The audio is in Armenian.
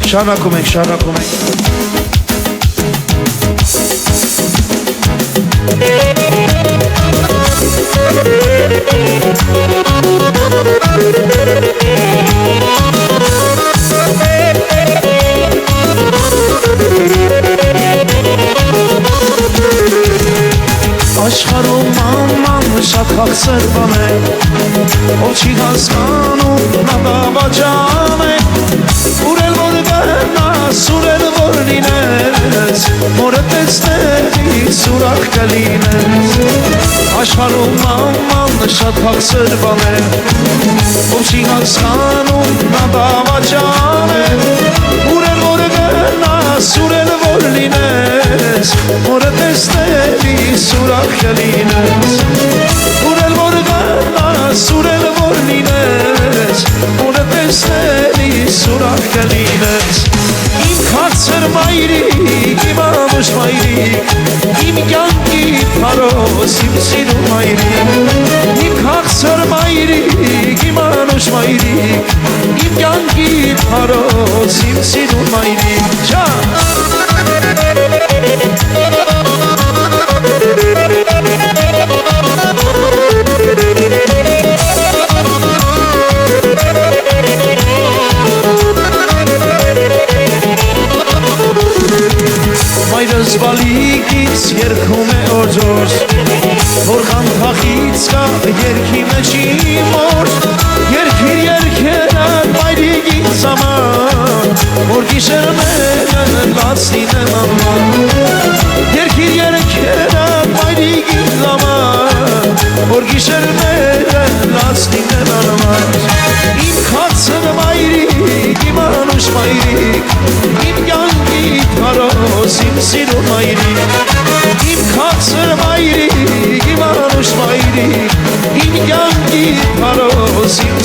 Շարունակում ենք, շարունակում ենք։ Աշխարհում աման շատ խաղցր բան է, ով չի հասկանում նա դավաճան է, ուրել որ գնաս, ուրել որ լինես, մորը տեսնելիս ուրախ կլինես։ Աշխարհում աման շատ խաղցր բան է, ով չի հասկանում նա դավաճան է, ուրել որ գնաս, ուրել որ լինես, մորը տեսնելիս ուրախ կլինես, ուրել որ գնաս, ուրել որ լինես, մորը տեսնելիս ուրախ կլինես։ Իմ քաղցր մայրիկ, իմ անուշ մայրիկ, իմ կյանքի փարոս, իմ սիրուն մայրիկ, իմ քաղցր մայրիկ, իմ անուշ մայրիկ, իմ կյանքի փարոս, իմ սիրուն մայրիկ։ Մայրս բալիկից երգում է օջոր, որ խանթախից կա երգի մեջ իմ օր, երգիր երգերան մայրիկից համար, որ գիշերները լաց լինեն համար, երգիր երգերան մայրիկից համար, որ գիշերները լաց լինեն համար, իմ քաղցր մայրիկ, իմ անուշ մայրիկ, իմ կյանքի փարոս, իմ սիրուն մայրիկ, իմ քաղցր մայրիկ, իմ անուշ մայրիկ, իմ կյանքի փարոս, իմ